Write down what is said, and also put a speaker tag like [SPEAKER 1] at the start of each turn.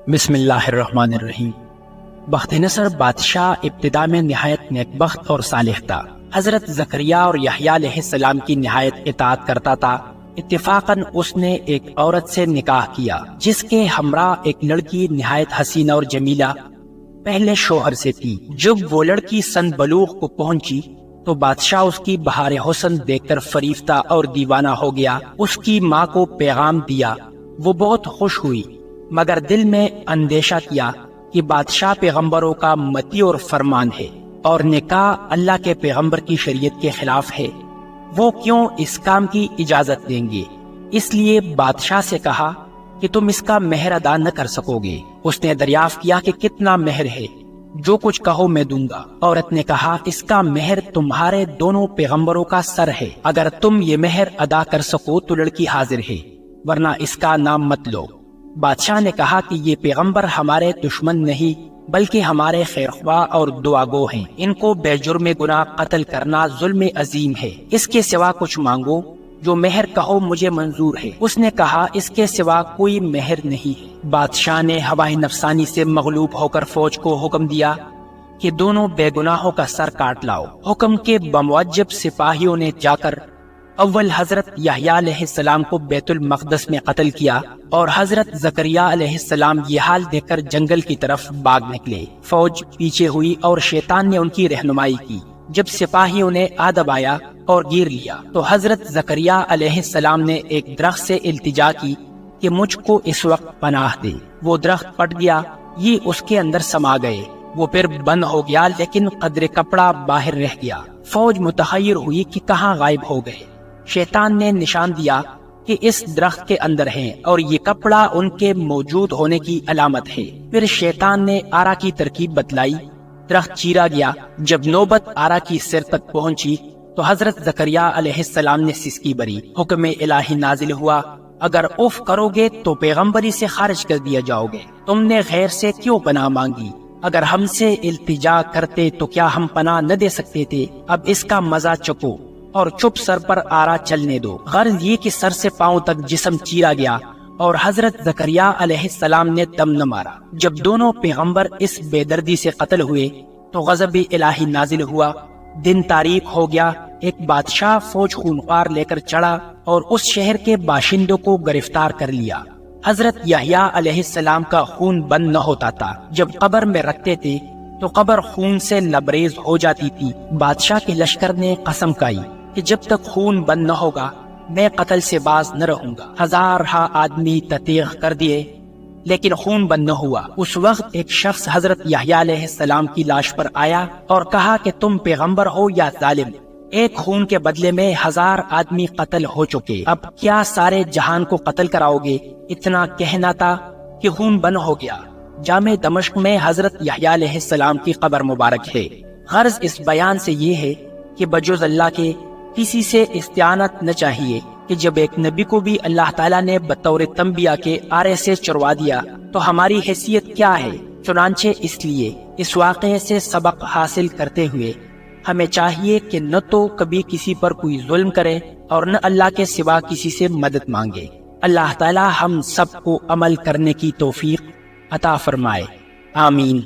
[SPEAKER 1] بسم اللہ الرحمن الرحیم۔ بخت نصر بادشاہ ابتدا میں نہایت نیک بخت اور صالح تھا۔ حضرت زکریا اور یحییٰ علیہ السلام کی نہایت اطاعت کرتا تھا۔ اتفاقاً اس نے ایک عورت سے نکاح کیا جس کے ہمراہ ایک لڑکی نہایت حسینہ اور جمیلہ پہلے شوہر سے تھی۔ جب وہ لڑکی سن بلوغ کو پہنچی تو بادشاہ اس کی بہار حسن دیکھ کر فریفتہ اور دیوانہ ہو گیا۔ اس کی ماں کو پیغام دیا، وہ بہت خوش ہوئی، مگر دل میں اندیشہ کیا کہ بادشاہ پیغمبروں کا متی اور فرمان ہے اور نکاح اللہ کے پیغمبر کی شریعت کے خلاف ہے، وہ کیوں اس کام کی اجازت دیں گے؟ اس لیے بادشاہ سے کہا کہ تم اس کا مہر ادا نہ کر سکو گے۔ اس نے دریافت کیا کہ کتنا مہر ہے؟ جو کچھ کہو میں دوں گا۔ عورت نے کہا اس کا مہر تمہارے دونوں پیغمبروں کا سر ہے، اگر تم یہ مہر ادا کر سکو تو لڑکی حاضر ہے، ورنہ اس کا نام مت لو۔ بادشاہ نے کہا کہ یہ پیغمبر ہمارے دشمن نہیں بلکہ ہمارے خیرخواہ اور دعا گو ہیں، ان کو بے جرم گناہ قتل کرنا ظلم عظیم ہے، اس کے سوا کچھ مانگو، جو مہر کہو مجھے منظور ہے۔ اس نے کہا اس کے سوا کوئی مہر نہیں ہے۔ بادشاہ نے ہوائے نفسانی سے مغلوب ہو کر فوج کو حکم دیا کہ دونوں بے گناہوں کا سر کاٹ لاؤ۔ حکم کے بموجب سپاہیوں نے جا کر اول حضرت یحییٰ علیہ السلام کو بیت المقدس میں قتل کیا اور حضرت زکریا علیہ السلام یہ حال دیکھ کر جنگل کی طرف بھاگ نکلے۔ فوج پیچھے ہوئی اور شیطان نے ان کی رہنمائی کی۔ جب سپاہیوں نے دبایا اور گیر لیا تو حضرت زکریا علیہ السلام نے ایک درخت سے التجا کی کہ مجھ کو اس وقت پناہ دے۔ وہ درخت پٹ گیا، یہ اس کے اندر سما گئے، وہ پھر بند ہو گیا لیکن قدر کپڑا باہر رہ گیا۔ فوج متحیر ہوئی کہ کہاں غائب ہو گئے۔ شیطان نے نشان دیا کہ اس درخت کے اندر ہیں اور یہ کپڑا ان کے موجود ہونے کی علامت ہے۔ پھر شیطان نے آرا کی ترکیب بتلائی، درخت چیرا گیا۔ جب نوبت آرا کی سر تک پہنچی تو حضرت زکریا علیہ السلام نے سسکی بری۔ حکم الہی نازل ہوا، اگر اف کرو گے تو پیغمبری سے خارج کر دیا جاؤ گے۔ تم نے غیر سے کیوں پناہ مانگی؟ اگر ہم سے التجا کرتے تو کیا ہم پناہ نہ دے سکتے تھے؟ اب اس کا مزہ چکو اور چپ سر پر آرا چلنے دو۔ غرض یہ کہ سر سے پاؤں تک جسم چیرا گیا اور حضرت زکریا علیہ السلام نے دم نہ مارا۔ جب دونوں پیغمبر اس بے دردی سے قتل ہوئے تو غضب الہی نازل ہوا۔ دن تاریک ہو گیا، ایک بادشاہ فوج خونخوار لے کر چڑھا اور اس شہر کے باشندوں کو گرفتار کر لیا۔ حضرت یحییٰ علیہ السلام کا خون بند نہ ہوتا تھا، جب قبر میں رکھتے تھے تو قبر خون سے لبریز ہو جاتی تھی۔ بادشاہ کے لشکر نے قسم کھائی کہ جب تک خون بند نہ ہوگا میں قتل سے باز نہ رہوں گا۔ ہزارہا آدمی تتیغ کر دیے لیکن خون بند نہ ہوا۔ اس وقت ایک شخص حضرت یحییٰ علیہ السلام کی لاش پر آیا اور کہا کہ تم پیغمبر ہو یا ظالم؟ ایک خون کے بدلے میں 1000 آدمی قتل ہو چکے، اب کیا سارے جہان کو قتل کراؤ گے؟ اتنا کہنا تھا کہ خون بند ہو گیا۔ جامع دمشق میں حضرت یحییٰ علیہ السلام کی قبر مبارک ہے۔ غرض اس بیان سے یہ ہے کہ بجز اللہ کے کسی سے استعانت نہ چاہیے کہ جب ایک نبی کو بھی اللہ تعالیٰ نے بطور تنبیہ کے آرے سے چروا دیا تو ہماری حیثیت کیا ہے؟ چنانچہ اس لیے اس واقعے سے سبق حاصل کرتے ہوئے ہمیں چاہیے کہ نہ تو کبھی کسی پر کوئی ظلم کرے اور نہ اللہ کے سوا کسی سے مدد مانگے۔ اللہ تعالیٰ ہم سب کو عمل کرنے کی توفیق عطا فرمائے، آمین۔